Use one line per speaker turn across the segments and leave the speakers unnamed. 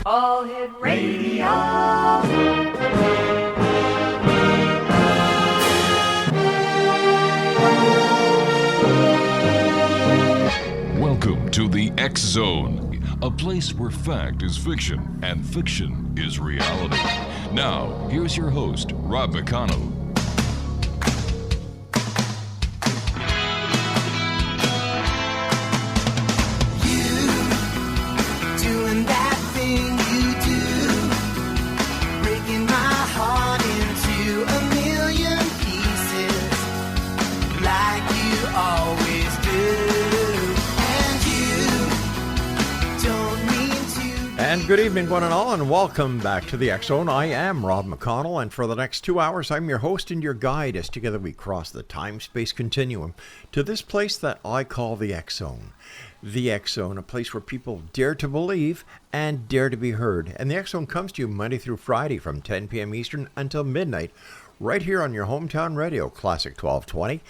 All Hit Radio.
Welcome to the X Zone, a place where fact is fiction and fiction is reality. Now, here's your host, Rob McConnell.
And good evening, one and all, and welcome back to the X Zone. I am Rob McConnell, and for the next 2 hours, I'm your host and your guide as together we cross the time-space continuum to this place that I call the X Zone. The X Zone, a place where people dare to believe and dare to be heard. And the X Zone comes to you Monday through Friday from 10 p.m. Eastern until midnight, right here on your hometown radio, Classic 1220,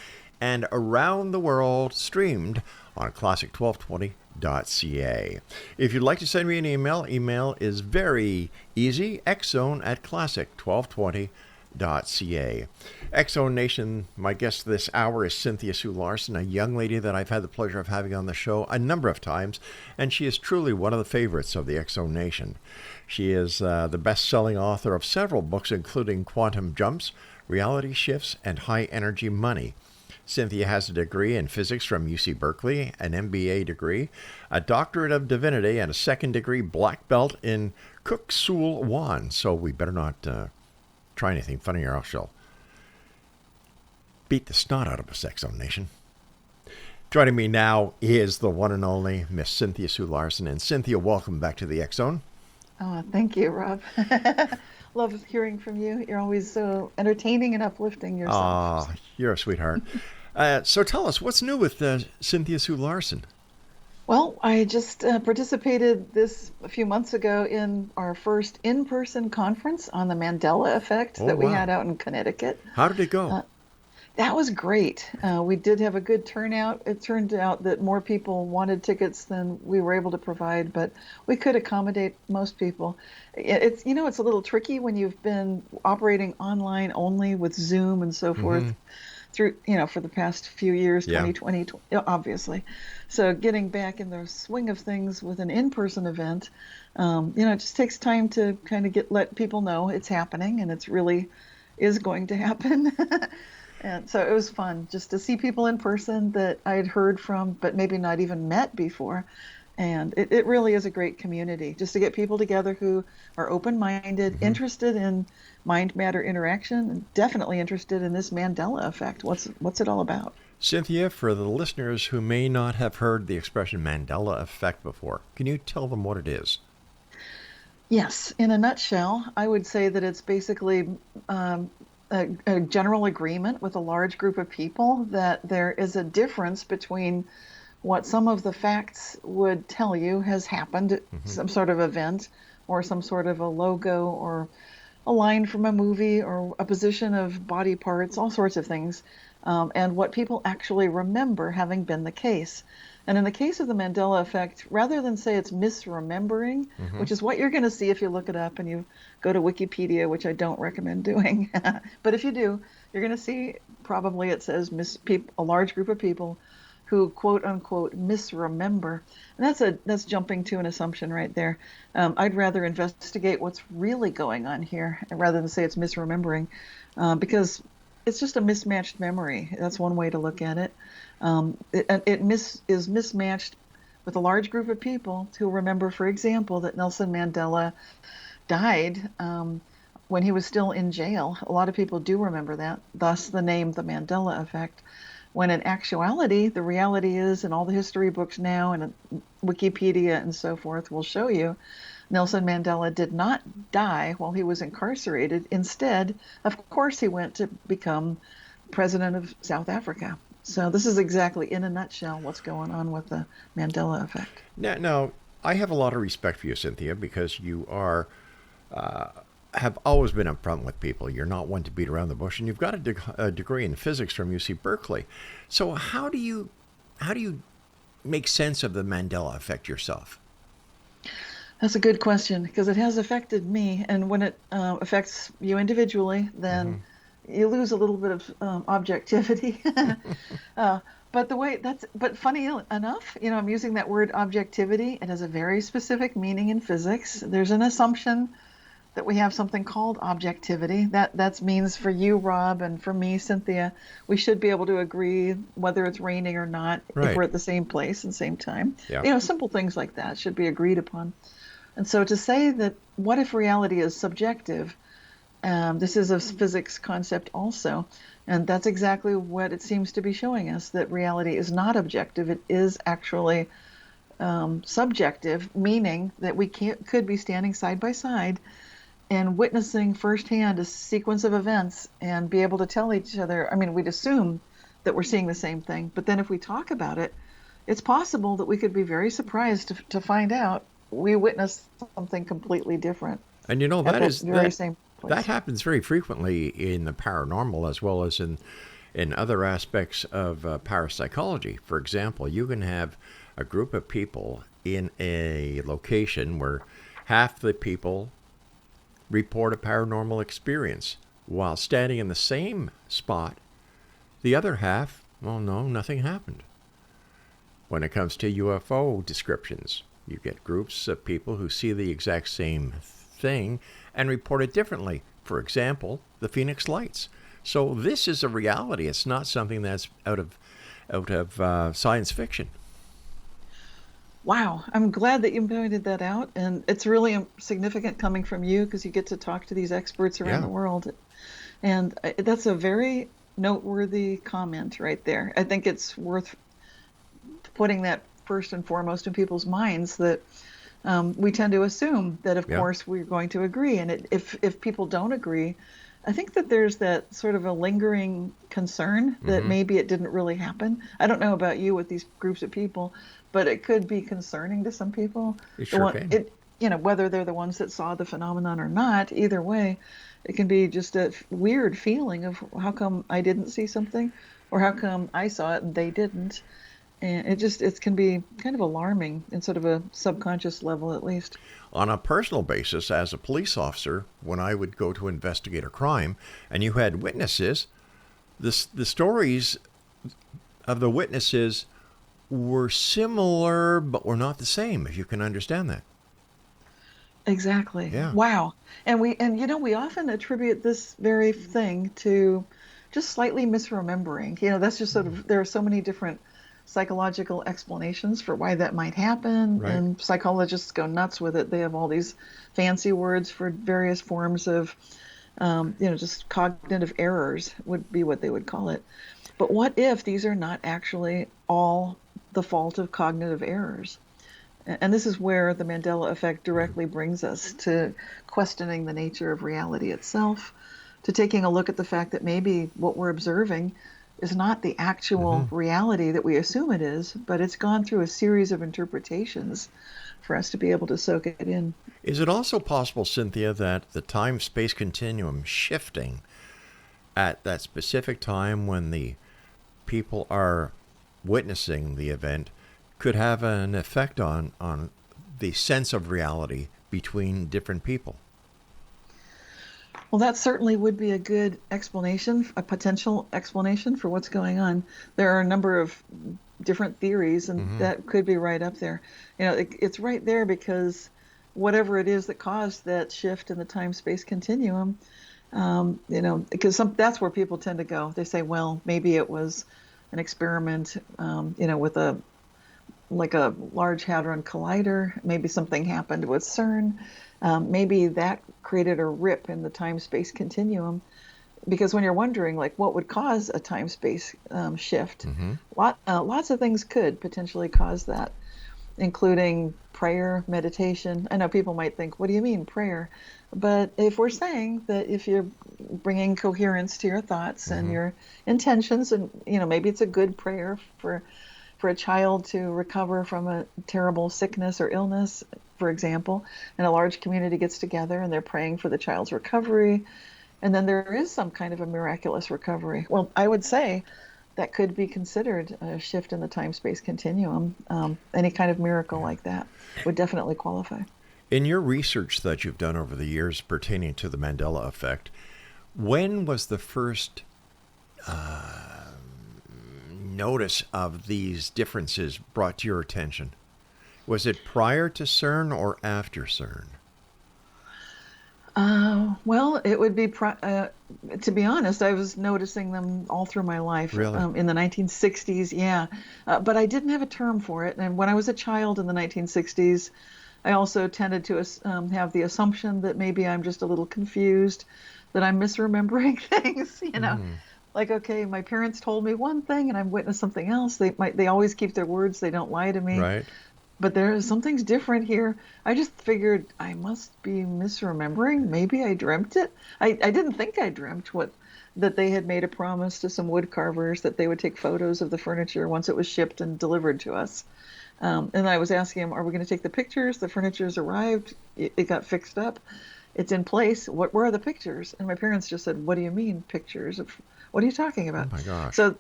and around the world streamed on classic1220.ca. If you'd like to send me an email is very easy, xzone@classic1220.ca. X-Zone Nation, my guest this hour is Cynthia Sue Larson, a young lady that I've had the pleasure of having on the show a number of times, and she is truly one of the favorites of the X-Zone Nation. She is the best-selling author of several books, including Quantum Jumps, Reality Shifts, and High Energy Money. Cynthia has a degree in physics from UC Berkeley, an MBA degree, a doctorate of divinity, and a second degree black belt in Kuk Sool Won. So we better not try anything funny or else she'll beat the snot out of us, X-Zone Nation. Joining me now is the one and only Miss Cynthia Sue Larson. And Cynthia, welcome back to the X-Zone.
Oh, thank you, Rob. Love hearing from you. You're always so entertaining and uplifting yourself.
Ah, you're a sweetheart. So tell us, what's new with Cynthia Sue Larson?
Well, I just participated a few months ago in our first in-person conference on the Mandela effect that we had out in Connecticut.
How did it go?
That was great. We did have a good turnout. It turned out that more people wanted tickets than we were able to provide, but we could accommodate most people. It's a little tricky when you've been operating online only with Zoom and so forth through, for the past few years, 2020, obviously. So getting back in the swing of things with an in-person event, it just takes time to kind of let people know it's happening, and it's really is going to happen. And so it was fun just to see people in person that I had heard from, but maybe not even met before. And it really is a great community just to get people together who are open-minded, interested in mind-matter interaction, and definitely interested in this Mandela effect. What's it all about?
Cynthia, for the listeners who may not have heard the expression Mandela effect before, can you tell them what it is?
Yes. In a nutshell, I would say that it's basically a general agreement with a large group of people that there is a difference between what some of the facts would tell you has happened, some sort of event, or some sort of a logo, or a line from a movie, or a position of body parts, all sorts of things, and what people actually remember having been the case. And in the case of the Mandela effect, rather than say it's misremembering, which is what you're going to see if you look it up and you go to Wikipedia, which I don't recommend doing. But if you do, you're going to see probably it says a large group of people who quote unquote misremember. And that's jumping to an assumption right there. I'd rather investigate what's really going on here rather than say it's misremembering, because it's just a mismatched memory. That's one way to look at it. It is mismatched with a large group of people who remember, for example, that Nelson Mandela died when he was still in jail. A lot of people do remember that, thus the name, the Mandela effect. When in actuality, the reality is, and all the history books now and Wikipedia and so forth will show you, Nelson Mandela did not die while he was incarcerated. Instead, of course, he went to become president of South Africa. So this is exactly, in a nutshell, what's going on with the Mandela effect.
Now, I have a lot of respect for you, Cynthia, because you have always been upfront with people. You're not one to beat around the bush, and you've got a degree in physics from UC Berkeley. So how do you make sense of the Mandela effect yourself?
That's a good question because it has affected me. And when it affects you individually, then you lose a little bit of objectivity. uh, but but funny enough, I'm using that word objectivity. It has a very specific meaning in physics. There's an assumption that we have something called objectivity. That means for you, Rob, and for me, Cynthia, we should be able to agree whether it's raining or not
Right.
if we're at the same place and same time.
Yeah.
Simple things like that should be agreed upon. And so to say that what if reality is subjective, this is a physics concept also, and that's exactly what it seems to be showing us, that reality is not objective. It is actually subjective, meaning that we could be standing side by side and witnessing firsthand a sequence of events and be able to tell each other, we'd assume that we're seeing the same thing, but then if we talk about it, it's possible that we could be very surprised to find out we witnessed something completely different.
And
Same place.
That happens very frequently in the paranormal as well as in other aspects of parapsychology. For example, you can have a group of people in a location where half the people report a paranormal experience while standing in the same spot. The other half, well, no, nothing happened. When it comes to UFO descriptions, you get groups of people who see the exact same thing and report it differently. For example, the Phoenix Lights. So this is a reality. It's not something that's out of science fiction.
Wow, I'm glad that you pointed that out, and it's really significant coming from you because you get to talk to these experts around the world, and that's a very noteworthy comment right there. I think it's worth putting that first and foremost in people's minds that we tend to assume that, of course, we're going to agree, and if people don't agree, I think that there's that sort of a lingering concern that maybe it didn't really happen. I don't know about you with these groups of people, but it could be concerning to some people.
It sure can.
Whether they're the ones that saw the phenomenon or not, either way, it can be just a weird feeling of how come I didn't see something, or how come I saw it and they didn't. And it can be kind of alarming in sort of a subconscious level, at least.
On a personal basis, as a police officer, when I would go to investigate a crime and you had witnesses, the stories of the witnesses were similar, but were not the same, if you can understand that.
Exactly.
Yeah.
Wow. And we often attribute this very thing to just slightly misremembering. That's just sort of, there are so many different psychological explanations for why that might happen,
Right.
and psychologists go nuts with it. They have all these fancy words for various forms of, just cognitive errors would be what they would call it. But what if these are not actually all the fault of cognitive errors? And this is where the Mandela effect directly brings us to questioning the nature of reality itself, to taking a look at the fact that maybe what we're observing is not the actual reality that we assume it is, but it's gone through a series of interpretations for us to be able to soak it in.
Is it also possible, Cynthia, that the time-space continuum shifting at that specific time when the people are witnessing the event could have an effect on the sense of reality between different people?
Well, that certainly would be a good explanation, a potential explanation for what's going on. There are a number of different theories, and that could be right up there. It's right there because whatever it is that caused that shift in the time-space continuum, because that's where people tend to go. They say, well, maybe it was an experiment, with a Large Hadron Collider. Maybe something happened with CERN. Maybe that created a rip in the time-space continuum. Because when you're wondering, what would cause a time-space shift, lots of things could potentially cause that, including prayer, meditation. I know people might think, what do you mean prayer? But if we're saying that if you're bringing coherence to your thoughts and your intentions, and maybe it's a good prayer for a child to recover from a terrible sickness or illness, for example, and a large community gets together and they're praying for the child's recovery, and then there is some kind of a miraculous recovery. Well, I would say that could be considered a shift in the time-space continuum. Any kind of miracle like that would definitely qualify.
In your research that you've done over the years pertaining to the Mandela effect, when was the first notice of these differences brought to your attention? Was it prior to CERN or after CERN?
Well, it would be, to be honest, I was noticing them all through my life
Really?
in the 1960s, yeah. But I didn't have a term for it. And when I was a child in the 1960s, I also tended to have the assumption that maybe I'm just a little confused, that I'm misremembering things, Like, okay, my parents told me one thing and I've witnessed something else. They always keep their words. They don't lie to me.
Right.
But something's different here. I just figured I must be misremembering. Maybe I dreamt it. I didn't think I dreamt that they had made a promise to some wood carvers that they would take photos of the furniture once it was shipped and delivered to us. And I was asking them, are we going to take the pictures? The furniture's arrived. It got fixed up. It's in place. Where are the pictures? And my parents just said, what do you mean pictures? What are you talking about?
Oh my gosh.
So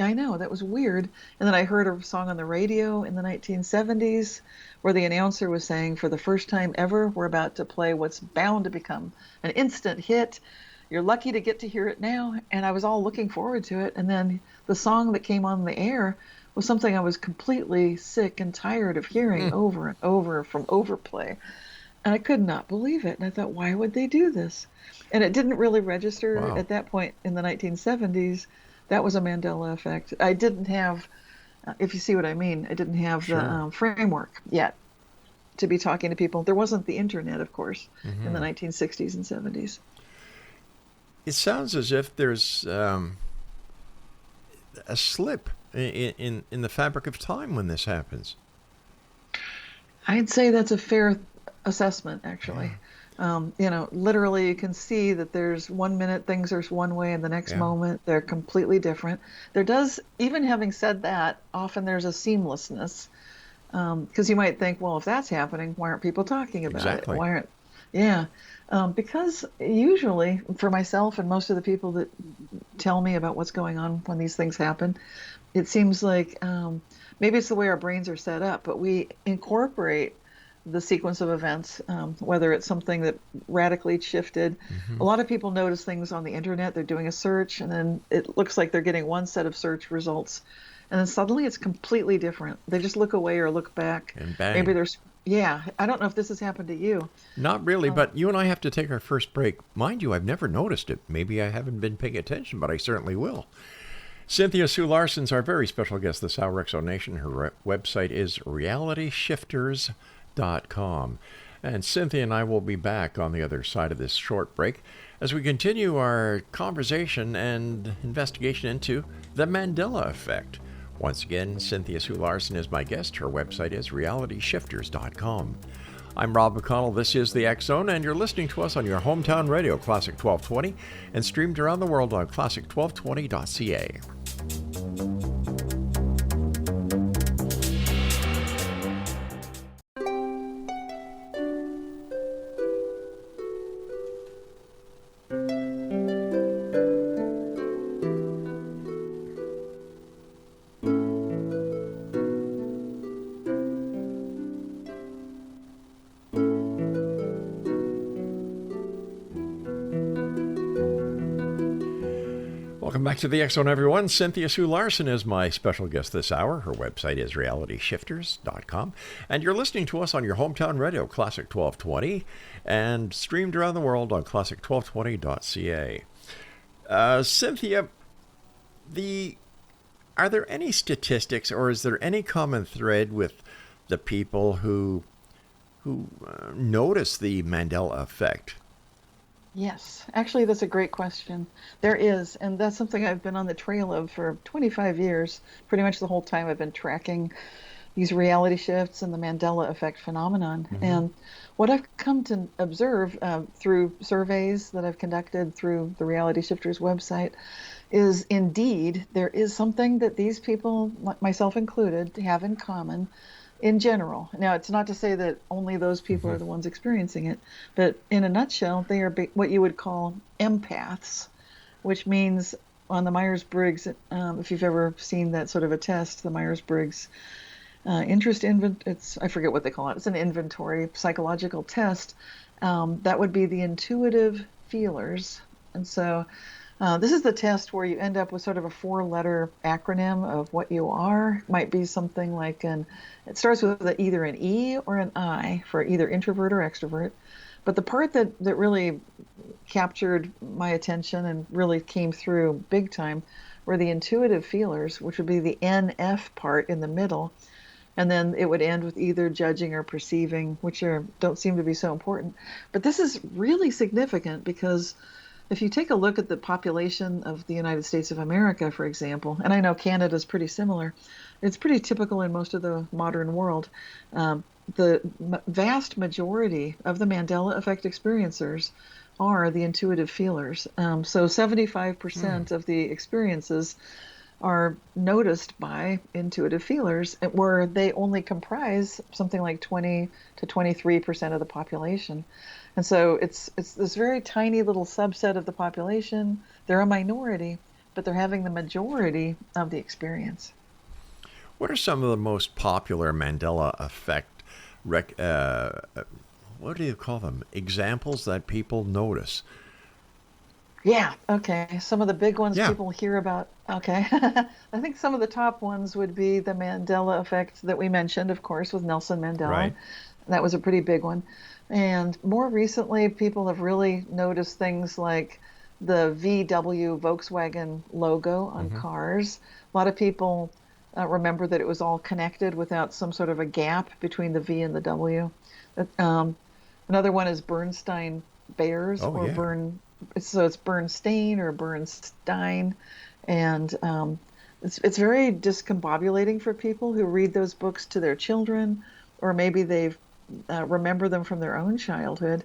I know, that was weird. And then I heard a song on the radio in the 1970s where the announcer was saying, for the first time ever, we're about to play what's bound to become an instant hit. You're lucky to get to hear it now. And I was all looking forward to it. And then the song that came on the air was something I was completely sick and tired of hearing over and over from overplay. And I could not believe it. And I thought, why would they do this? And it didn't really register at that point in the 1970s. That was a Mandela effect. I didn't have, if you see what I mean, I didn't have the framework yet to be talking to people. There wasn't the internet, of course, in the 1960s and 70s.
It sounds as if there's a slip in the fabric of time when this happens.
I'd say that's a fair assessment, actually. Literally you can see that there's 1 minute things are one way and the next moment they're completely different. There does, even having said that, often there's a seamlessness, because you might think, well, if that's happening, why aren't people talking about it? Why aren't, because usually for myself and most of the people that tell me about what's going on when these things happen, it seems like maybe it's the way our brains are set up, but we incorporate the sequence of events, whether it's something that radically shifted. A lot of people notice things on the internet. They're doing a search, and then it looks like they're getting one set of search results, and then suddenly it's completely different. They just look away or look back.
And bang.
Maybe there's, I don't know if this has happened to you.
Not really, but you and I have to take our first break. Mind you, I've never noticed it. Maybe I haven't been paying attention, but I certainly will. Cynthia Sue Larson's our very special guest this hour, Exo Nation. Her website is realityshifters.com. And Cynthia and I will be back on the other side of this short break as we continue our conversation and investigation into the Mandela effect. Once again, Cynthia Sue Larson is my guest. Her website is realityshifters.com. I'm Rob McConnell. This is the X Zone, and you're listening to us on your hometown radio, Classic 1220, and streamed around the world on classic1220.ca. Welcome back to the X Zone, everyone. Cynthia Sue Larson is my special guest this hour. Her website is realityshifters.com. And you're listening to us on your hometown radio, Classic 1220, and streamed around the world on classic1220.ca. Cynthia, are there any statistics, or is there any common thread with the people who notice the Mandela effect?
Yes, actually, that's a great question. There is, and that's something I've been on the trail of for 25 years. Pretty much the whole time I've been tracking these reality shifts and the Mandela effect phenomenon. And what I've come to observe through surveys that I've conducted through the Reality Shifters website is indeed there is something that these people, myself included, have in common in general. Now, it's not to say that only those people are the ones experiencing it, but in a nutshell, they are what you would call empaths, which means on the Myers-Briggs, if you've ever seen that sort of a test, the Myers-Briggs it's, I forget what they call it. It's an inventory psychological test. That would be the intuitive feelers. And so this is the test where you end up with sort of a 4-letter acronym of what you are. Might be something like it starts with either an E or an I for either introvert or extrovert. But the part that really captured my attention and really came through big time were the intuitive feelers, which would be the NF part in the middle. And then it would end with either judging or perceiving, which don't seem to be so important. But this is really significant because if you take a look at the population of the United States of America, for example, and I know Canada's pretty similar, it's pretty typical in most of the modern world. The vast majority of the Mandela effect experiencers are the intuitive feelers. So 75% of the experiences are noticed by intuitive feelers, where they only comprise something like 20 to 23% of the population. And so it's this very tiny little subset of the population. They're a minority, but they're having the majority of the experience.
What are some of the most popular Mandela effect, what do you call them, examples that people notice?
Yeah, okay. Some of the big ones people hear about. Okay. I think some of the top ones would be the Mandela effect that we mentioned, of course, with Nelson Mandela.
Right.
That was a pretty big one. And more recently, people have really noticed things like the VW Volkswagen logo on cars. A lot of people remember that it was all connected without some sort of a gap between the V and the W. Another one is Bernstein Bears so it's Bernstein or Bernstein, and it's very discombobulating for people who read those books to their children, or maybe they've remember them from their own childhood,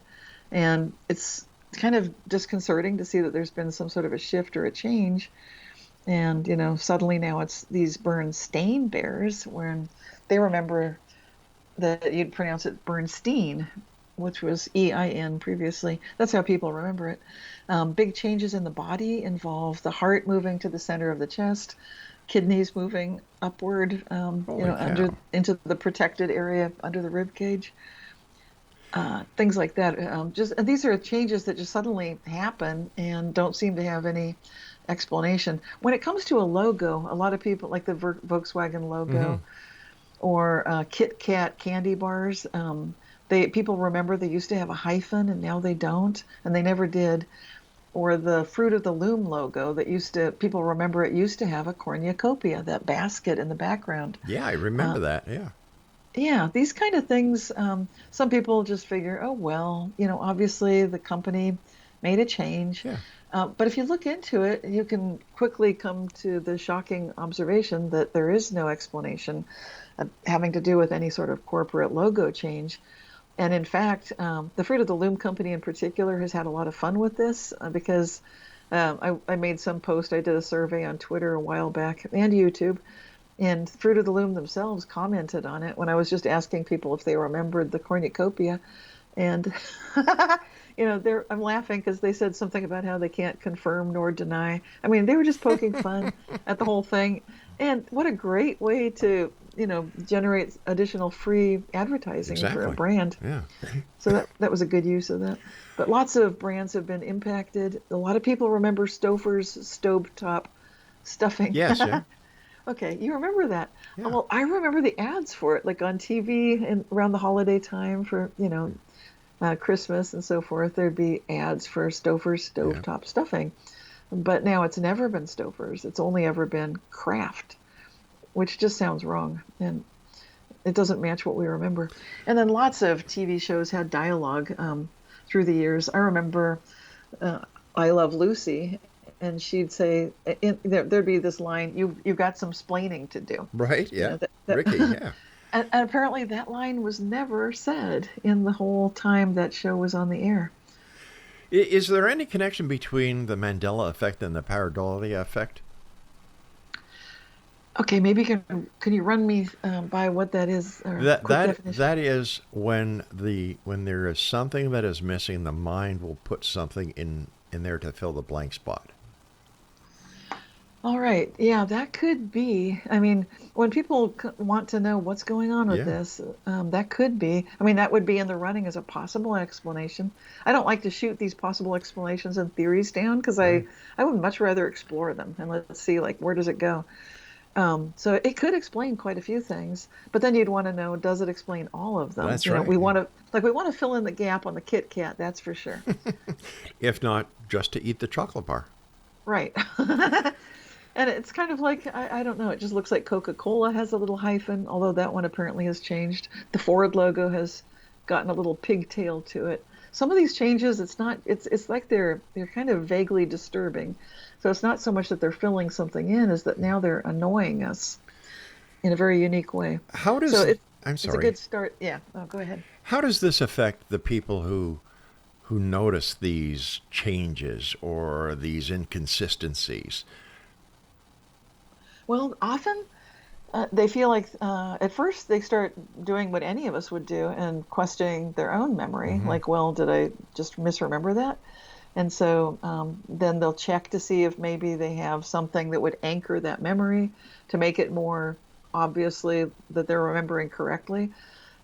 and it's kind of disconcerting to see that there's been some sort of a shift or a change, and suddenly now it's these Bernstein Bears, when they remember that you'd pronounce it Bernstein, which was EIN previously. That's how people remember it. Big changes in the body involve the heart moving to the center of the chest, kidneys moving upward, under into the protected area under the rib cage. Things like that. And these are changes that just suddenly happen and don't seem to have any explanation. When it comes to a logo, a lot of people like the Volkswagen logo or Kit Kat candy bars. People remember they used to have a hyphen and now they don't, and they never did. Or the Fruit of the Loom logo people remember it used to have a cornucopia, that basket in the background.
Yeah, I remember that. Yeah.
Yeah, these kind of things, some people just figure, oh, well, obviously the company made a change.
Yeah.
But if you look into it, you can quickly come to the shocking observation that there is no explanation having to do with any sort of corporate logo change. And in fact, the Fruit of the Loom company in particular has had a lot of fun with this because I made some post. I did a survey on Twitter a while back and YouTube, and Fruit of the Loom themselves commented on it when I was just asking people if they remembered the cornucopia. And, I'm laughing because they said something about how they can't confirm nor deny. I mean, they were just poking fun at the whole thing. And what a great way to generate additional free advertising for a brand.
Yeah.
So that was a good use of that. But lots of brands have been impacted. A lot of people remember Stouffer's stovetop stuffing.
Yes, yeah.
Okay, you remember that.
Yeah.
Well, I remember the ads for it, like on TV and around the holiday time for, Christmas and so forth. There'd be ads for Stouffer's stovetop stuffing. But now it's never been Stouffer's. It's only ever been Kraft, which just sounds wrong, and it doesn't match what we remember. And then lots of TV shows had dialogue through the years. I remember I Love Lucy, and she'd say, there'd be this line, you've got some splaining to do.
Right, yeah. Ricky, yeah.
And apparently that line was never said in the whole time that show was on the air.
Is there any connection between the Mandela effect and the pareidolia effect?
Okay, maybe can you run me by what that is? Or
That is when there is something that is missing, the mind will put something in there to fill the blank spot.
All right. Yeah, that could be. I mean, when people want to know what's going on with
Yeah.
this, that could be. I mean, that would be in the running as a possible explanation. I don't like to shoot these possible explanations and theories down because
Right.
I would much rather explore them and let's see, like, where does it go? So it could explain quite a few things, but then you'd want to know, does it explain all of them?
That's right.
We
Yeah.
want to, like, we want to fill in the gap on the Kit Kat, that's for sure.
If not, just to eat the chocolate bar.
Right. And it's kind of like, I don't know, it just looks like Coca-Cola has a little hyphen, although that one apparently has changed. The Ford logo has gotten a little pigtail to it. Some of these changes, it's like they're kind of vaguely disturbing. So it's not so much that they're filling something in, as that now they're annoying us in a very unique way.
How
So
does, I'm
it's a
sorry,
good start. Yeah. Oh, go ahead.
how does this affect the people who notice these changes or these inconsistencies?
Well, often they feel like at first they start doing what any of us would do and questioning their own memory.
Hmm.
Like, well, did I just misremember that? And so then they'll check to see if maybe they have something that would anchor that memory to make it more obviously that they're remembering correctly.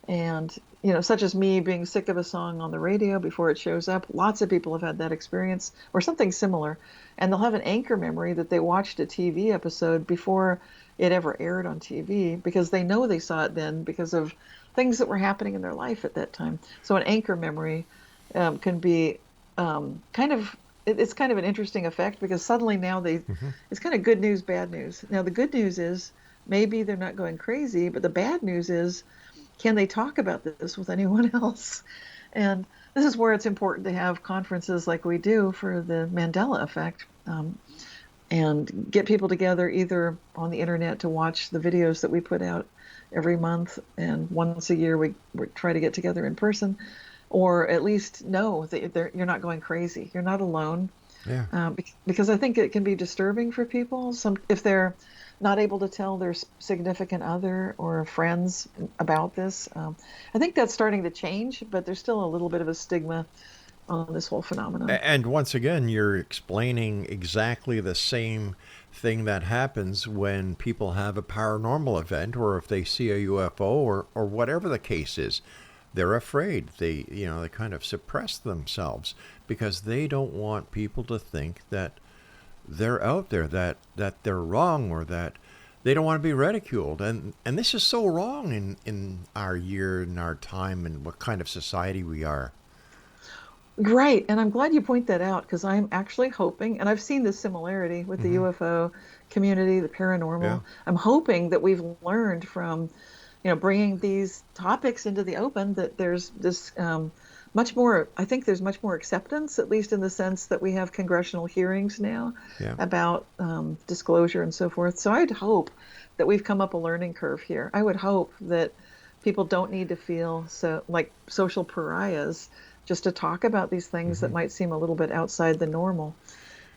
And, such as me being sick of a song on the radio before it shows up, lots of people have had that experience or something similar. And they'll have an anchor memory that they watched a TV episode before it ever aired on TV because they know they saw it then because of things that were happening in their life at that time. So an anchor memory can be it's kind of an interesting effect because suddenly now
Hmm.
it's kind of good news, bad news. Now, the good news is maybe they're not going crazy, but the bad news is, can they talk about this with anyone else? And this is where it's important to have conferences like we do for the Mandela effect, and get people together either on the internet to watch the videos that we put out every month, and once a year we try to get together in person, or at least know that you're not going crazy. You're not alone,
Yeah.
because I think it can be disturbing for people. If they're not able to tell their significant other or friends about this. I think that's starting to change, but there's still a little bit of a stigma on this whole phenomenon.
And once again, you're explaining exactly the same thing that happens when people have a paranormal event or if they see a UFO or whatever the case is. They're afraid. They kind of suppress themselves because they don't want people to think that they're out there, that they're wrong, or that they don't want to be ridiculed. And this is so wrong in our year and our time and what kind of society we are.
Right, and I'm glad you point that out because I'm actually hoping, and I've seen this similarity with the
Hmm.
UFO community, the
Yeah.
paranormal. I'm hoping that we've learned from, bringing these topics into the open that there's this much more. I think there's much more acceptance, at least in the sense that we have congressional hearings now
Yeah.
about disclosure and so forth. So I'd hope that we've come up a learning curve here. I would hope that people don't need to feel so like social pariahs just to talk about these things that
Hmm.
might seem a little bit outside the normal.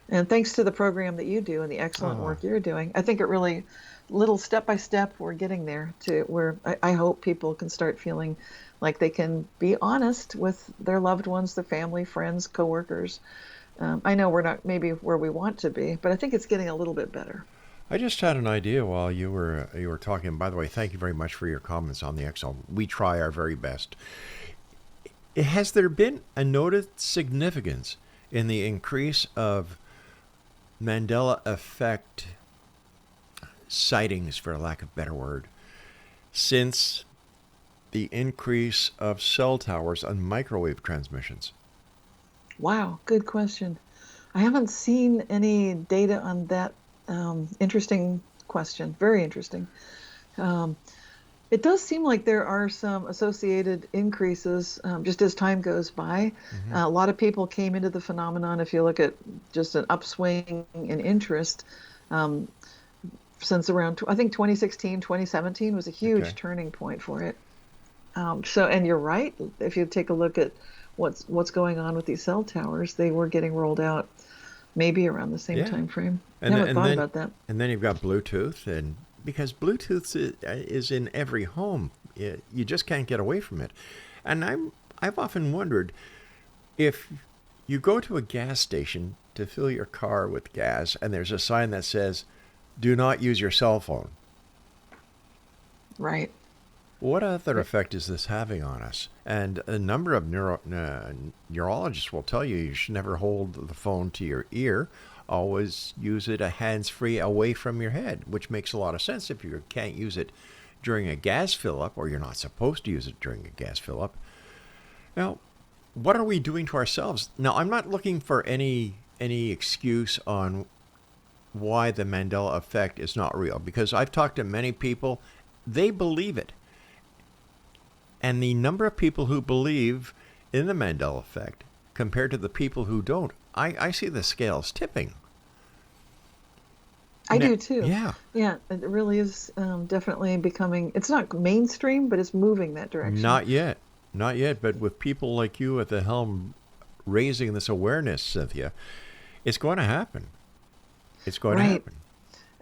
And thanks to the program that you do and the excellent
Oh,
work you're doing, I think it really, little step by step, we're getting there to where I hope people can start feeling like they can be honest with their loved ones, their family, friends, coworkers. I know we're not maybe where we want to be, but I think it's getting a little bit better.
I just had an idea while you were talking. By the way, thank you very much for your comments on the Excel. We try our very best. Has there been a noted significance in the increase of Mandela effect sightings, for lack of a better word, since the increase of cell towers and microwave transmissions?
Wow, good question. I haven't seen any data on that. Interesting question. Very interesting. Um, It does seem like there are some associated increases just as time goes by.
Hmm.
A lot of people came into the phenomenon, if you look at just an upswing in interest, um, since around, I think 2016, 2017 was a huge
Okay.
turning point for it. And you're right, if you take a look at what's going on with these cell towers, they were getting rolled out maybe around the same
Yeah.
time frame.
And then,
Never
and
thought
then
about that.
and then you've got Bluetooth, and because Bluetooth is in every home, you just can't get away from it. And I've often wondered if you go to a gas station to fill your car with gas and there's a sign that says, do not use your cell phone.
Right.
What other effect is this having on us? And a number of neurologists will tell you should never hold the phone to your ear. Always use it a hands-free away from your head, which makes a lot of sense if you can't use it during a gas fill-up, or you're not supposed to use it during a gas fill-up. Now, what are we doing to ourselves? Now, I'm not looking for any excuse on why the Mandela effect is not real, because I've talked to many people, they believe it. And the number of people who believe in the Mandela effect compared to the people who don't, I see the scales tipping.
I do too.
Yeah.
Yeah, it really is definitely becoming, it's not mainstream, but it's moving that direction.
Not yet. Not yet. But with people like you at the helm raising this awareness, Cynthia, it's going to happen. It's going to happen.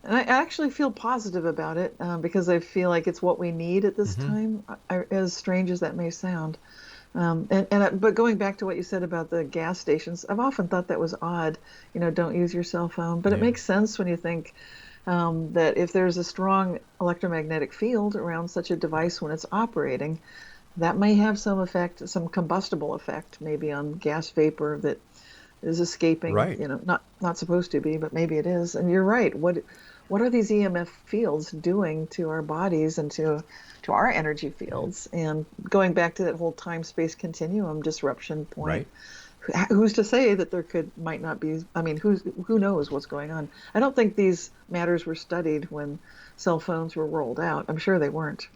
And I actually feel positive about it because I feel like it's what we need at this time, as strange as that may sound. But going back to what you said about the gas stations, I've often thought that was odd, don't use your cell phone. But it makes sense when you think that if there's a strong electromagnetic field around such a device when it's operating, that may have some effect, some combustible effect, maybe on gas vapor that is escaping, not supposed to be, but maybe it is. And you're right. What are these EMF fields doing to our bodies and to our energy fields? And going back to that whole time-space continuum disruption point, who's to say that might not be? I mean, who knows what's going on? I don't think these matters were studied when cell phones were rolled out. I'm sure they weren't.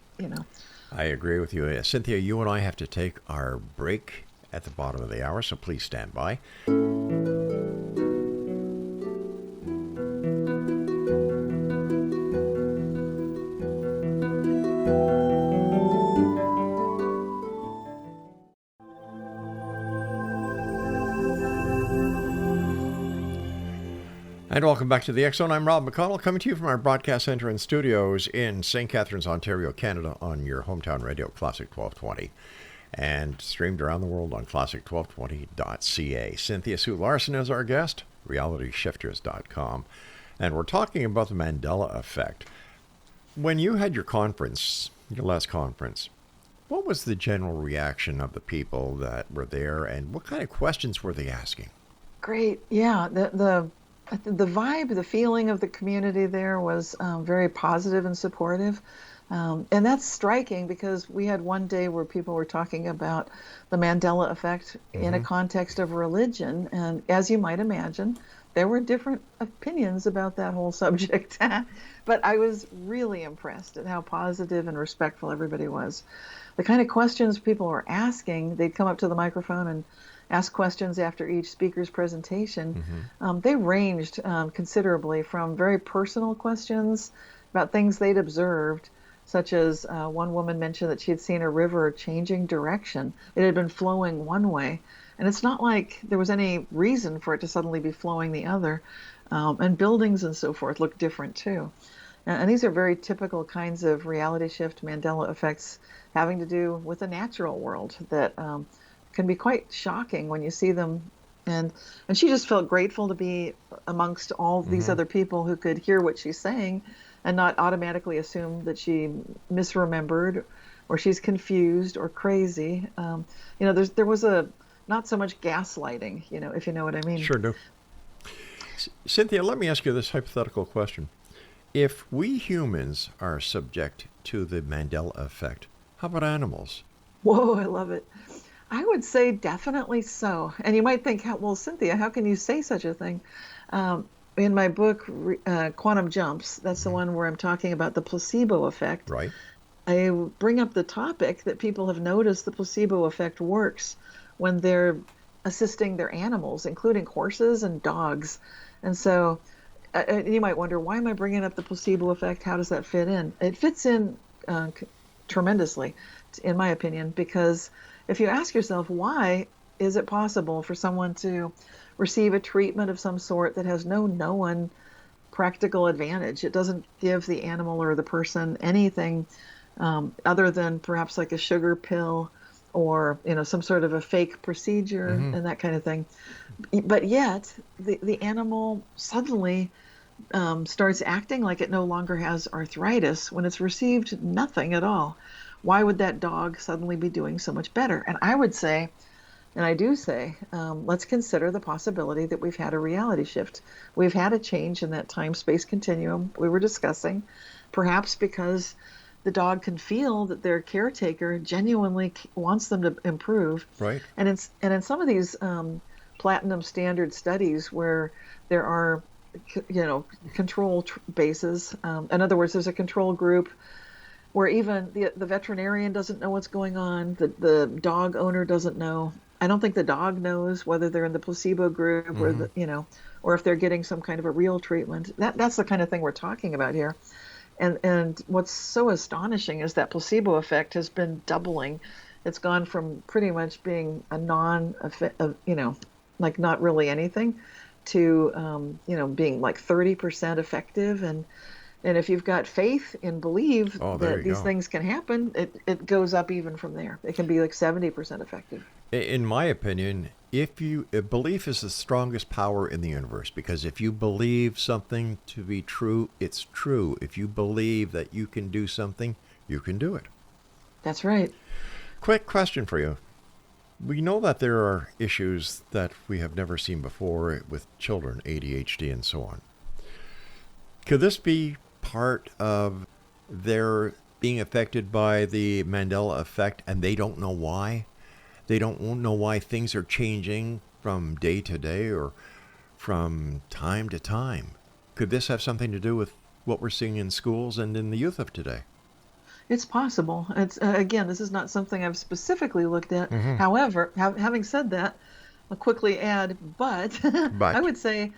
I agree with you, Cynthia. You and I have to take our break at the bottom of the hour, so please stand by. And welcome back to the X Zone. I'm Rob McConnell, coming to you from our broadcast center and studios in St. Catharines, Ontario, Canada, on your hometown radio, Classic 1220, and streamed around the world on classic1220.ca. Cynthia Sue Larson is our guest, realityshifters.com, and we're talking about the Mandela effect. When you had your last conference, what was the general reaction of the people that were there, and what kind of questions were they asking?
Great. Yeah. The vibe, the feeling of the community there was very positive and supportive. And that's striking because we had one day where people were talking about the Mandela effect in a context of religion. And as you might imagine, there were different opinions about that whole subject. But I was really impressed at how positive and respectful everybody was. The kind of questions people were asking, they'd come up to the microphone and ask questions after each speaker's presentation. They ranged considerably from very personal questions about things they'd observed, such as one woman mentioned that she had seen a river changing direction. It had been flowing one way, and it's not like there was any reason for it to suddenly be flowing the other. And buildings and so forth look different too. And these are very typical kinds of reality shift Mandela effects having to do with the natural world that can be quite shocking when you see them. And she just felt grateful to be amongst all these other people who could hear what she's saying and not automatically assume that she misremembered or she's confused or crazy. There was not so much gaslighting, if you know what I mean.
Sure do. Cynthia, let me ask you this hypothetical question. If we humans are subject to the Mandela effect, how about animals?
Whoa, I love it. I would say definitely so. And you might think, well, Cynthia, how can you say such a thing? In my book, Quantum Jumps, that's the one where I'm talking about the placebo effect.
Right.
I bring up the topic that people have noticed the placebo effect works when they're assisting their animals, including horses and dogs. And so you might wonder, why am I bringing up the placebo effect? How does that fit in? It fits in tremendously, in my opinion, because if you ask yourself, why is it possible for someone to receive a treatment of some sort that has no known practical advantage? It doesn't give the animal or the person anything other than perhaps like a sugar pill or some sort of a fake procedure and that kind of thing. But yet the animal suddenly starts acting like it no longer has arthritis when it's received nothing at all. Why would that dog suddenly be doing so much better? And I would say, and I do say, let's consider the possibility that we've had a reality shift. We've had a change in that time-space continuum we were discussing, perhaps because the dog can feel that their caretaker genuinely wants them to improve.
Right.
And in some of these platinum standard studies where there are control bases. In other words, there's a control group where even the veterinarian doesn't know what's going on. The dog owner doesn't know. I don't think the dog knows whether they're in the placebo group or or if they're getting some kind of a real treatment. That's the kind of thing we're talking about here. And what's so astonishing is that placebo effect has been doubling. It's gone from pretty much being a like not really anything, to being like 30% effective. And if you've got faith and believe that these things can happen, it goes up even from there. It can be like 70% effective.
In my opinion, belief is the strongest power in the universe, because if you believe something to be true, it's true. If you believe that you can do something, you can do it.
That's right.
Quick question for you. We know that there are issues that we have never seen before with children, ADHD and so on. Could this be part of their being affected by the Mandela effect, and they don't know why? They don't know why things are changing from day to day or from time to time. Could this have something to do with what we're seeing in schools and in the youth of today?
It's possible. It's again, this is not something I've specifically looked at. However, having said that, I'll quickly add, but I would say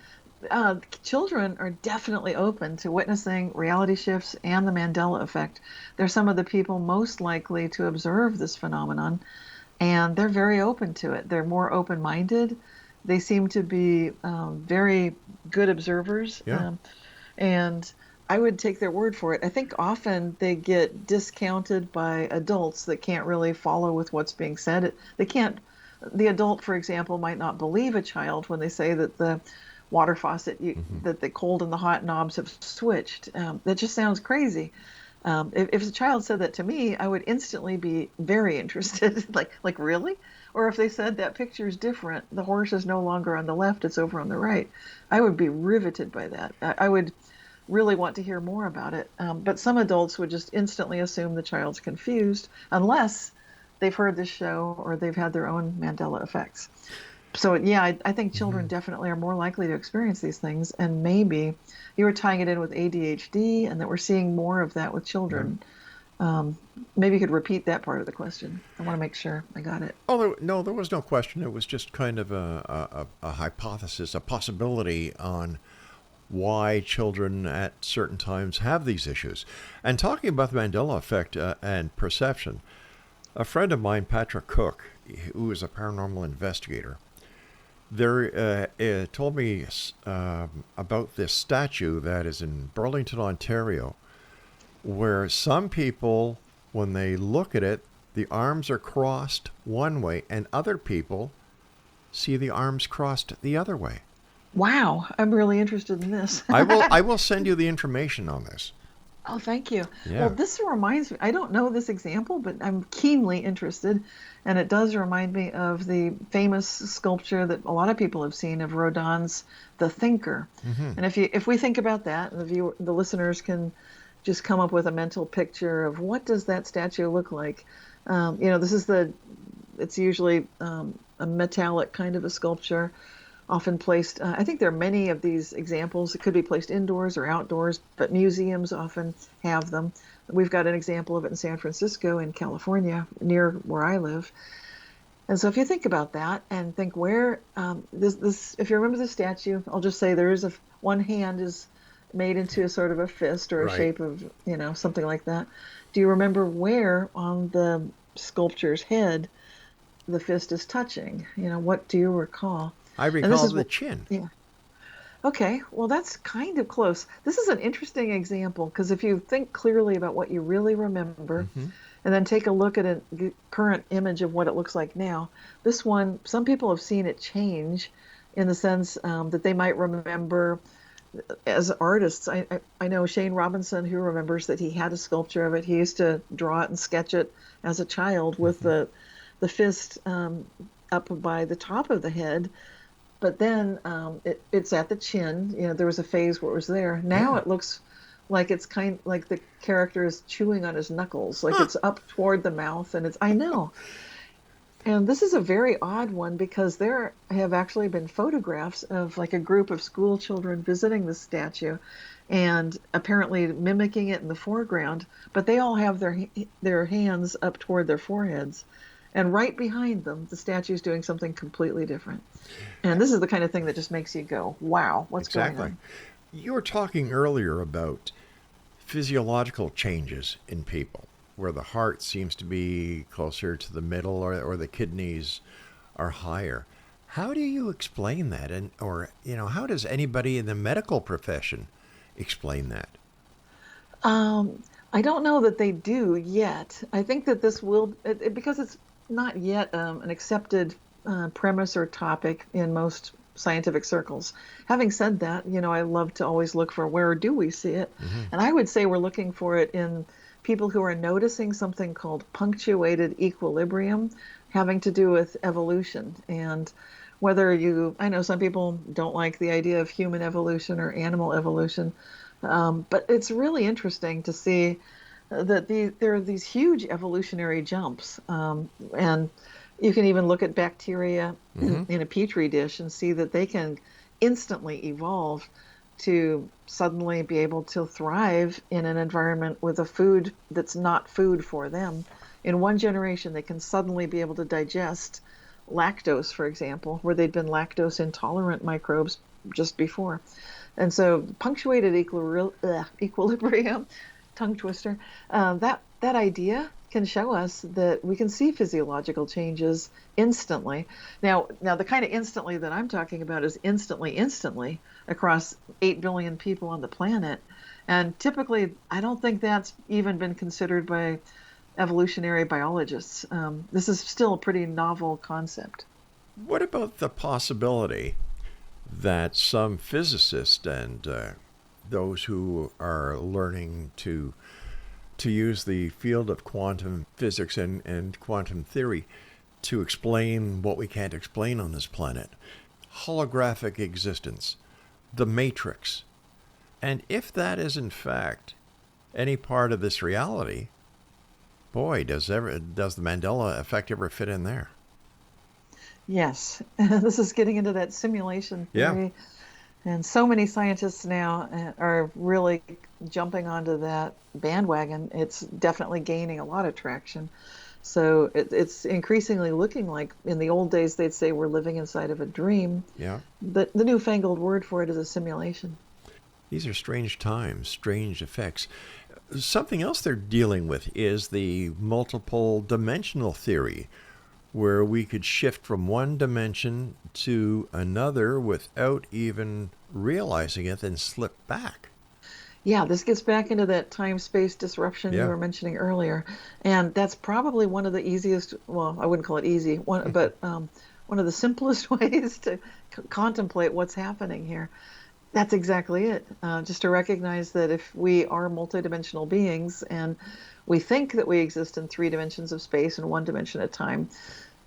children are definitely open to witnessing reality shifts and the Mandela effect. They're some of the people most likely to observe this phenomenon, and they're very open to it. They're more open-minded. They seem to be very good observers, and I would take their word for it. I think often they get discounted by adults that can't really follow with what's being said. The adult, for example, might not believe a child when they say that the water faucet, that the cold and the hot knobs have switched. That just sounds crazy. If a child said that to me, I would instantly be very interested. like really? Or if they said that picture is different, the horse is no longer on the left, it's over on the right, I would be riveted by that. I would really want to hear more about it. But some adults would just instantly assume the child's confused unless they've heard this show or they've had their own Mandela effects. So yeah, I think children definitely are more likely to experience these things. And maybe you were tying it in with ADHD and that we're seeing more of that with children. Maybe you could repeat that part of the question. I want to make sure I got it.
Oh, no, there was no question. It was just kind of a hypothesis, a possibility on why children at certain times have these issues. And talking about the Mandela effect and perception, a friend of mine, Patrick Cook, who is a paranormal investigator, told me about this statue that is in Burlington, Ontario, where some people, when they look at it, the arms are crossed one way, and other people see the arms crossed the other way.
Wow, I'm really interested in this.
I will send you the information on this.
Oh, thank you.
Yeah.
Well, this reminds me, I don't know this example, but I'm keenly interested. And it does remind me of the famous sculpture that a lot of people have seen of Rodin's The Thinker. And if we think about that, and the listeners can just come up with a mental picture of what does that statue look like. It's usually a metallic kind of a sculpture, often placed, I think there are many of these examples. It could be placed indoors or outdoors, but museums often have them. We've got an example of it in San Francisco in California, near where I live. And so if you think about that and think where, if you remember the statue, I'll just say there is one hand is made into a sort of a fist or a shape of, something like that. Do you remember where on the sculpture's head the fist is touching? What do you recall?
I recall the chin.
Yeah. Okay, well, that's kind of close. This is an interesting example because if you think clearly about what you really remember, and then take a look at a current image of what it looks like now. This one, some people have seen it change in the sense that they might remember as artists. I know Shane Robinson, who remembers that he had a sculpture of it. He used to draw it and sketch it as a child with the fist up by the top of the head. But then it's at the chin. There was a phase where it was there. Now it looks like it's kind like the character is chewing on his knuckles, like it's up toward the mouth, and I know. And this is a very odd one because there have actually been photographs of like a group of school children visiting the statue and apparently mimicking it in the foreground, but they all have their hands up toward their foreheads. And right behind them, the statue is doing something completely different. And this is the kind of thing that just makes you go, wow, what's going on?
You were talking earlier about physiological changes in people, where the heart seems to be closer to the middle or the kidneys are higher. How do you explain that? How does anybody in the medical profession explain that?
I don't know that they do yet. I think that this will, because it's not yet an accepted premise or topic in most scientific circles. Having said that, I love to always look for where do we see it. And I would say we're looking for it in people who are noticing something called punctuated equilibrium having to do with evolution. And I know some people don't like the idea of human evolution or animal evolution, but it's really interesting to see that there are these huge evolutionary jumps. And you can even look at bacteria in a petri dish and see that they can instantly evolve to suddenly be able to thrive in an environment with a food that's not food for them. In one generation, they can suddenly be able to digest lactose, for example, where they'd been lactose intolerant microbes just before. And so punctuated equilibrium, tongue twister, that idea can show us that we can see physiological changes instantly. Now the kind of instantly that I'm talking about is instantly across 8 billion people on the planet. And typically, I don't think that's even been considered by evolutionary biologists. This is still a pretty novel concept.
What about the possibility that some physicists and those who are learning to use the field of quantum physics and quantum theory to explain what we can't explain on this planet, holographic existence, the matrix, and if that is in fact any part of this reality, boy, does the Mandela effect ever fit in there?
Yes, this is getting into that simulation theory. And so many scientists now are really jumping onto that bandwagon. It's definitely gaining a lot of traction. So it's increasingly looking like in the old days they'd say we're living inside of a dream.
Yeah.
The newfangled word for it is a simulation.
These are strange times, strange effects. Something else they're dealing with is the multiple dimensional theory, where we could shift from one dimension to another without even realizing it, then slip back.
Yeah, this gets back into that time-space disruption you were mentioning earlier. And that's probably one of the easiest, well, I wouldn't call it easy, but one of the simplest ways to contemplate what's happening here. That's exactly it. Just to recognize that if we are multidimensional beings and we think that we exist in 3 dimensions of space and 1 dimension at a time,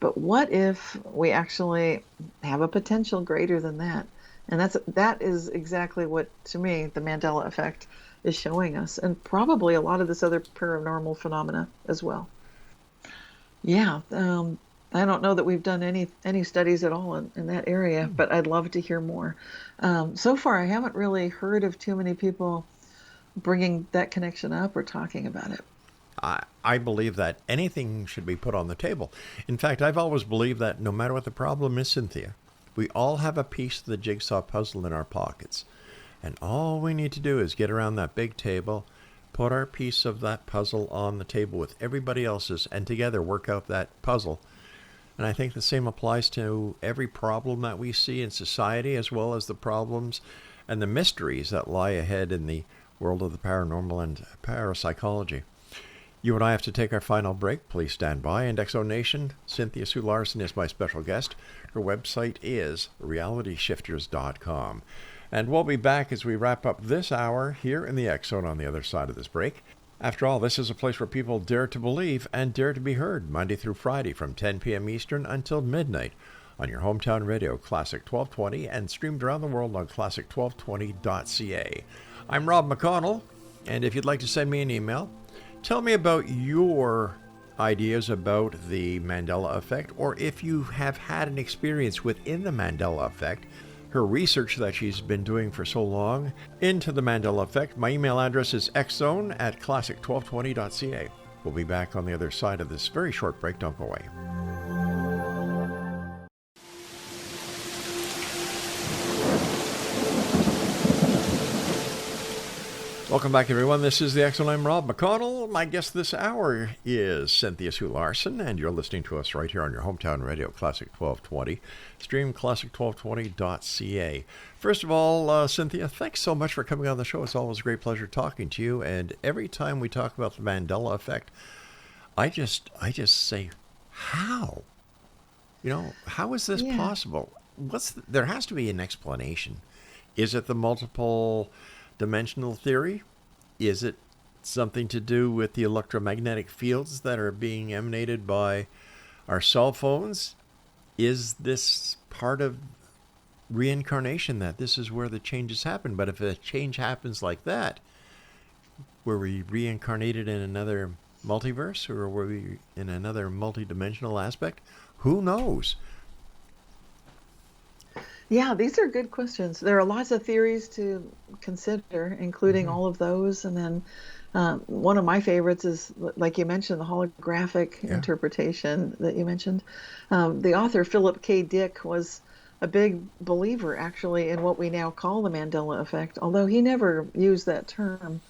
but what if we actually have a potential greater than that? And that is exactly what, to me, the Mandela effect is showing us, and probably a lot of this other paranormal phenomena as well. Yeah, I don't know that we've done any studies at all in that area, but I'd love to hear more. So far, I haven't really heard of too many people bringing that connection up or talking about it.
I believe that anything should be put on the table. In fact, I've always believed that no matter what the problem is, Cynthia, we all have a piece of the jigsaw puzzle in our pockets. And all we need to do is get around that big table, put our piece of that puzzle on the table with everybody else's, and together work out that puzzle. And I think the same applies to every problem that we see in society, as well as the problems and the mysteries that lie ahead in the world of the paranormal and parapsychology. You and I have to take our final break. Please stand by. And Exonation, Cynthia Sue Larson is my special guest. Her website is realityshifters.com. And we'll be back as we wrap up this hour here in the X Zone on the other side of this break. After all, this is a place where people dare to believe and dare to be heard, Monday through Friday from 10 p.m. Eastern until midnight on your hometown radio, Classic 1220, and streamed around the world on classic1220.ca. I'm Rob McConnell, and if you'd like to send me an email, tell me about your ideas about the Mandela effect, or if you have had an experience within the Mandela effect, her research that she's been doing for so long into the Mandela effect. My email address is xzone@classic1220.ca. We'll be back on the other side of this very short break. Don't go away. Welcome back, everyone. This is the X Zone. I'm Rob McConnell. My guest this hour is Cynthia Sue Larson, and you're listening to us right here on your hometown radio, Classic 1220. Stream classic1220.ca. First of all, Cynthia, thanks so much for coming on the show. It's always a great pleasure talking to you. And every time we talk about the Mandela effect, I just say, how? How is this possible? There has to be an explanation. Is it the multiple dimensional theory? Is it something to do with the electromagnetic fields that are being emanated by our cell phones? Is this part of reincarnation, that this is where the changes happen? But if a change happens like that, were we reincarnated in another multiverse, or were we in another multidimensional aspect? Who knows?
Yeah, these are good questions. There are lots of theories to consider, including all of those. And then one of my favorites is, like you mentioned, the holographic interpretation that you mentioned. The author, Philip K. Dick, was a big believer, actually, in what we now call the Mandela effect, although he never used that term.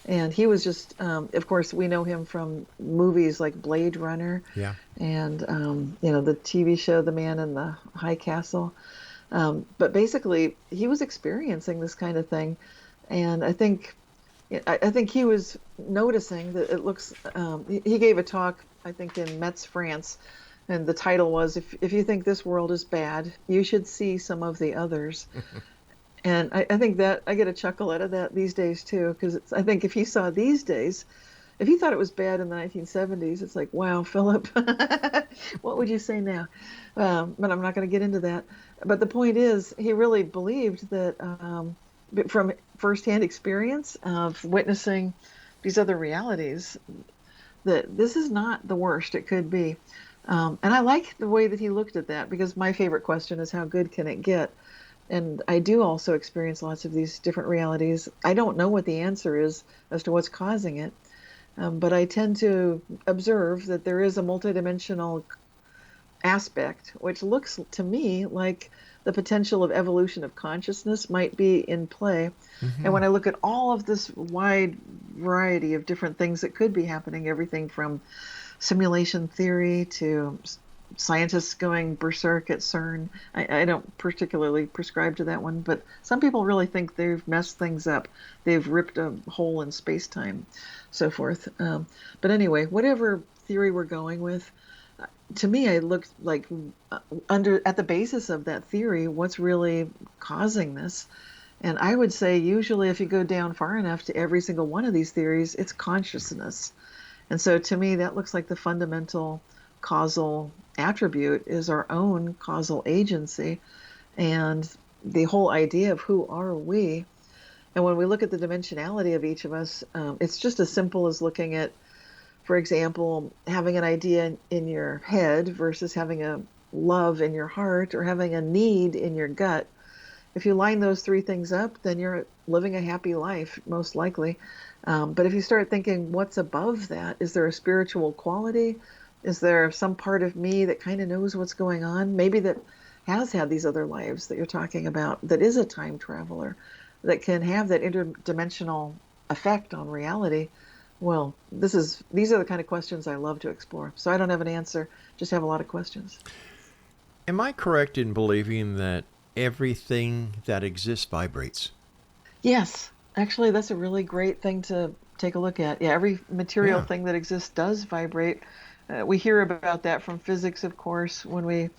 And he was just, of course, we know him from movies like Blade Runner and, the TV show The Man in the High Castle. But basically, he was experiencing this kind of thing, and I think he was noticing that it looks. He gave a talk, I think, in Metz, France, and the title was "If you think this world is bad, you should see some of the others." And I think that I get a chuckle out of that these days too, because I think if he saw these days, if he thought it was bad in the 1970s, it's like, wow, Philip, what would you say now? But I'm not going to get into that. But the point is, he really believed that from firsthand experience of witnessing these other realities, that this is not the worst it could be. And I like the way that he looked at that, because my favorite question is, how good can it get? And I do also experience lots of these different realities. I don't know what the answer is as to what's causing it. But I tend to observe that there is a multidimensional aspect, which looks to me like the potential of evolution of consciousness might be in play. And when I look at all of this wide variety of different things that could be happening, everything from simulation theory to scientists going berserk at CERN. I don't particularly prescribe to that one, but some people really think they've messed things up. They've ripped a hole in space-time, so forth. But anyway, whatever theory we're going with, to me, I look like at the basis of that theory, what's really causing this? And I would say usually if you go down far enough to every single one of these theories, it's consciousness. And so to me, that looks like the fundamental causal attribute is our own causal agency, and the whole idea of who are we. And when we look at the dimensionality of each of us, it's just as simple as looking at, for example, having an idea in your head versus having a love in your heart, or having a need in your gut. If you line those three things up, then you're living a happy life, most likely. But if you start thinking, what's above that? Is there a spiritual quality? Is there some part of me that kind of knows what's going on? Maybe that has had these other lives that you're talking about, that is a time traveler, that can have that interdimensional effect on reality. Well, these are the kind of questions I love to explore. So I don't have an answer, just have a lot of questions.
Am I correct in believing that everything that exists vibrates?
Yes. Actually, that's a really great thing to take a look at. Yeah, every material
Yeah.
thing that exists does vibrate. We hear about that from physics, of course, when we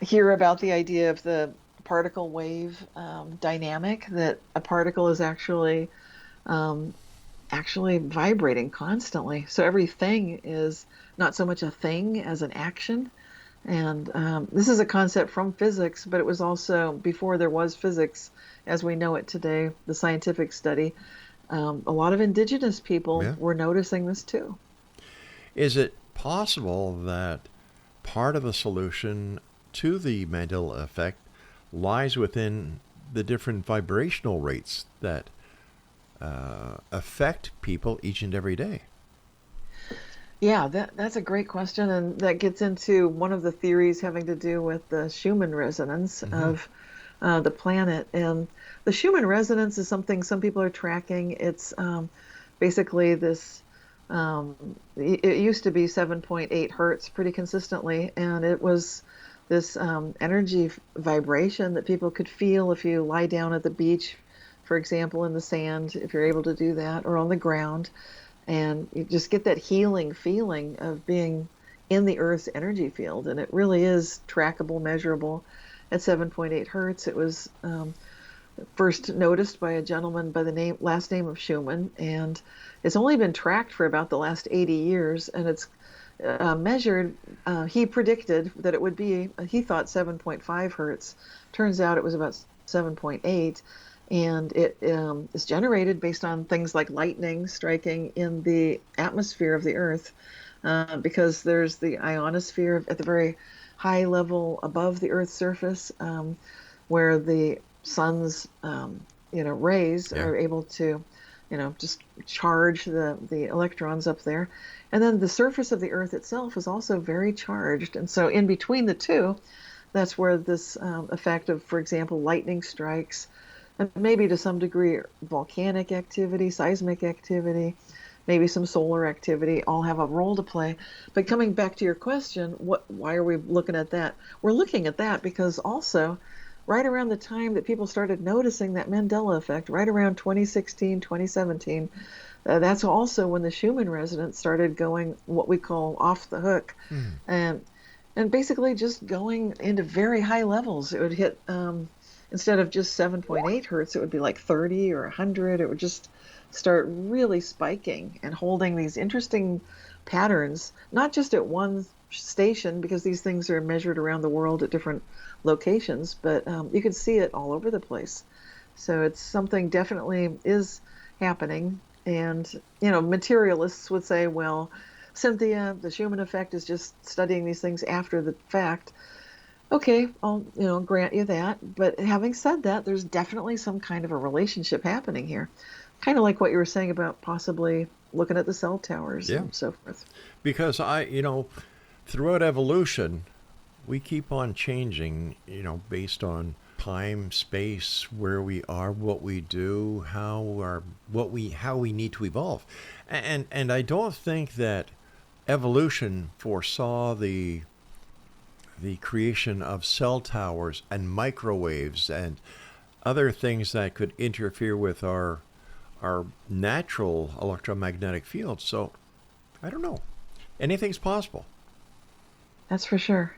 hear about the idea of the particle wave dynamic, that a particle is um, actually vibrating constantly. So everything is not so much a thing as an action. And this is a concept from physics, but it was also before there was physics as we know it today, the scientific study. A lot of indigenous people
Yeah.
were noticing this too.
Is it possible that part of the solution to the Mandela effect lies within the different vibrational rates that affect people each and every day?
Yeah, that's a great question, and that gets into one of the theories having to do with the Schumann resonance
Hmm.
of the planet. And the Schumann resonance is something some people are tracking. It's basically this. It used to be 7.8 hertz pretty consistently, and it was this energy vibration that people could feel if you lie down at the beach, for example, in the sand, if you're able to do that, or on the ground, and you just get that healing feeling of being in the Earth's energy field, and it really is trackable, measurable. At 7.8 hertz, it was first noticed by a gentleman by the last name of Schumann, and it's only been tracked for about the last 80 years, and it's measured. He predicted that it would be. He thought 7.5 hertz. Turns out it was about 7.8, and it is generated based on things like lightning striking in the atmosphere of the Earth, because there's the ionosphere at the very high level above the Earth's surface, where the sun's rays
Yeah.
are able to just charge the electrons up there. And then the surface of the Earth itself is also very charged. And so in between the two, that's where this effect of, for example, lightning strikes, and maybe to some degree volcanic activity, seismic activity, maybe some solar activity, all have a role to play. But coming back to your question, why are we looking at that? We're looking at that because also right around the time that people started noticing that Mandela effect, right around 2016, 2017, that's also when the Schumann resonance started going what we call off the hook.
Hmm.
And basically just going into very high levels. It would hit, instead of just 7.8 hertz, it would be like 30 or 100. It would just start really spiking and holding these interesting patterns, not just at one station, because these things are measured around the world at different locations, but you can see it all over the place. So it's something definitely is happening. And, materialists would say, well, Cynthia, the Schumann effect is just studying these things after the fact. Okay, I'll, grant you that. But having said that, there's definitely some kind of a relationship happening here. Kind of like what you were saying about possibly looking at the cell towers
Yeah.
and so forth.
Because throughout evolution, we keep on changing, based on time, space, where we are, what we do, how we need to evolve. And I don't think that evolution foresaw the creation of cell towers and microwaves and other things that could interfere with our natural electromagnetic field. So I don't know. Anything's possible.
That's for sure.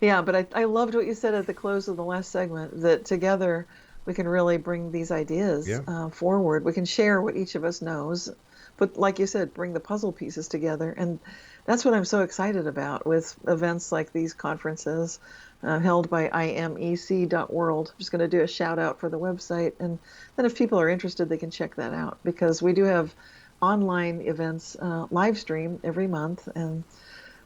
Yeah, but I loved what you said at the close of the last segment, that together we can really bring these ideas
Yeah.
forward. We can share what each of us knows, but like you said, bring the puzzle pieces together. And that's what I'm so excited about with events like these conferences held by imec.world. I'm just going to do a shout out for the website. And then if people are interested, they can check that out, because we do have online events live stream every month. And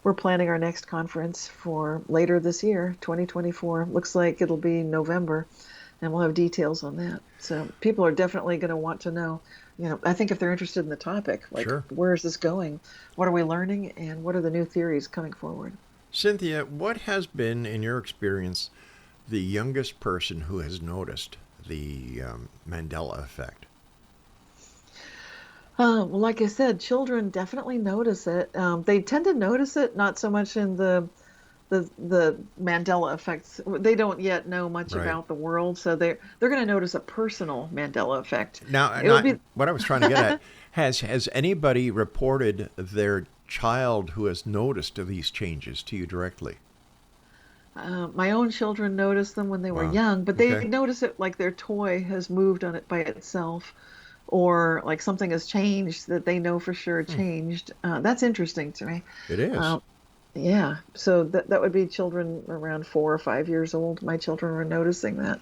we're planning our next conference for later this year, 2024. Looks like it'll be November, and we'll have details on that. So people are definitely going to want to know, I think if they're interested in the topic, like,
Sure.
where is this going? What are we learning? And what are the new theories coming forward?
Cynthia, what has been, in your experience, the youngest person who has noticed the Mandela effect?
Well, like I said, children definitely notice it. They tend to notice it not so much in the the Mandela effects. They don't yet know much
Right.
about the world, so they're going to notice a personal Mandela effect.
Now,
It'll be
what I was trying to get at, has anybody reported their child who has noticed these changes to you directly?
my own children noticed them when they were
Wow.
young, but they
Okay.
notice it like their toy has moved on it by itself, or like something has changed that they know for sure changed. That's interesting to me.
It is.
Um, yeah, so that would be children around 4 or 5 years old. My children were noticing that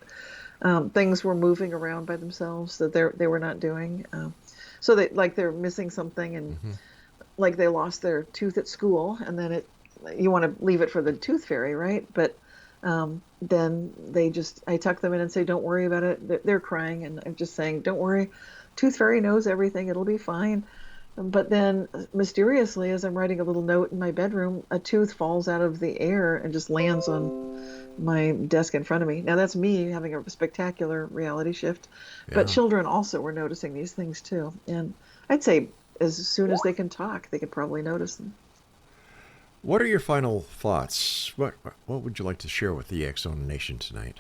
things were moving around by themselves that they were not doing. So they like they're missing something, and like they lost their tooth at school, and then you want to leave it for the tooth fairy, right? But then I tuck them in and say, don't worry about it. They're crying, and I'm just saying, don't worry, tooth fairy knows everything, it'll be fine. But then mysteriously, as I'm writing a little note in my bedroom, a tooth falls out of the air and just lands on my desk in front of me. Now that's me having a spectacular reality shift, but
Yeah.
children also were noticing these things too. And I'd say as soon as they can talk, they could probably notice them.
What are your final thoughts? What would you like to share with the X-Zone Nation tonight?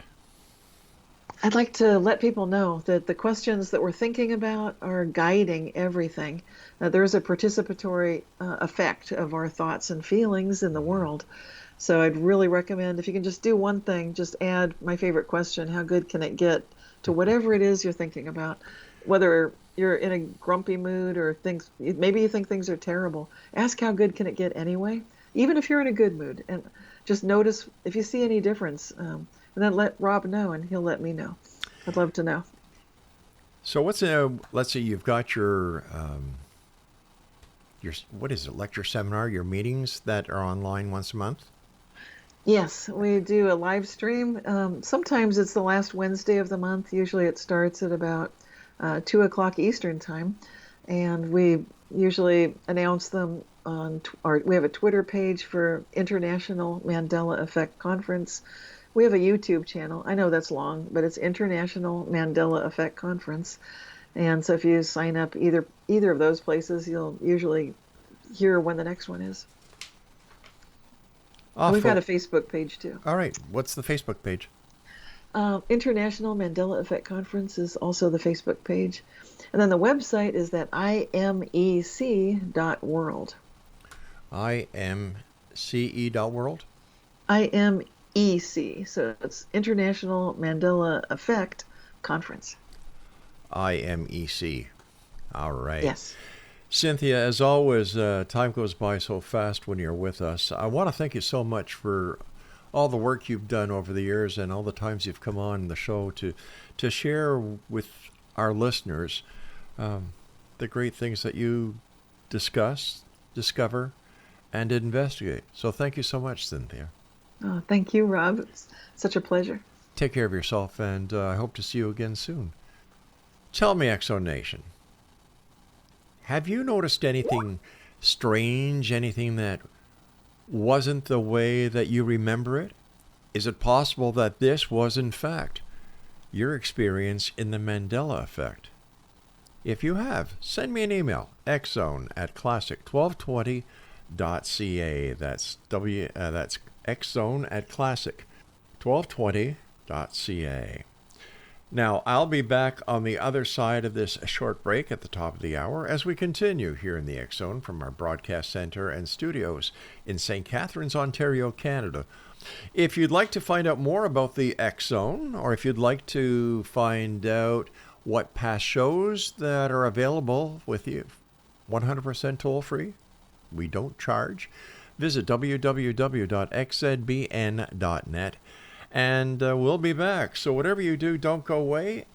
I'd like to let people know that the questions that we're thinking about are guiding everything. There's a participatory effect of our thoughts and feelings in the world. So I'd really recommend, if you can just do one thing, just add my favorite question: how good can it get, to whatever it is you're thinking about. Whether you're in a grumpy mood or maybe you think things are terrible, ask how good can it get anyway, even if you're in a good mood. And just notice if you see any difference. And then let Rob know, and he'll let me know. I'd love to know.
So let's say you've got your what is it, lecture seminar, your meetings that are online once a month?
Yes, we do a live stream. Sometimes it's the last Wednesday of the month. Usually it starts at about 2 o'clock Eastern time. And we usually announce them we have a Twitter page for International Mandela Effect Conference. We have a YouTube channel. I know that's long, but it's International Mandela Effect Conference. And so if you sign up either of those places, you'll usually hear when the next one is. We've got a Facebook page too.
All right. What's the Facebook page?
International Mandela Effect Conference is also the Facebook page. And then the website is that imec.world.
imce.world?
IMEC. So it's International Mandela Effect Conference.
IMEC. All right.
Yes.
Cynthia, as always, time goes by so fast when you're with us. I want to thank you so much for all the work you've done over the years and all the times you've come on the show to share with our listeners the great things that you discuss, discover, and investigate. So thank you so much, Cynthia.
Oh, thank you, Rob. It's such a pleasure.
Take care of yourself, and I hope to see you again soon. Tell me, X-Zone Nation, have you noticed anything strange, anything that wasn't the way that you remember it? Is it possible that this was, in fact, your experience in the Mandela effect? If you have, send me an email, xzone@classic1220.ca. That's xzone@classic1220.ca. Now, I'll be back on the other side of this short break at the top of the hour as we continue here in the X-Zone from our broadcast center and studios in St. Catharines, Ontario, Canada. If you'd like to find out more about the X-Zone, or if you'd like to find out what past shows that are available with you, 100% toll-free, we don't charge, visit www.xzbn.net. And we'll be back. So whatever you do, don't go away.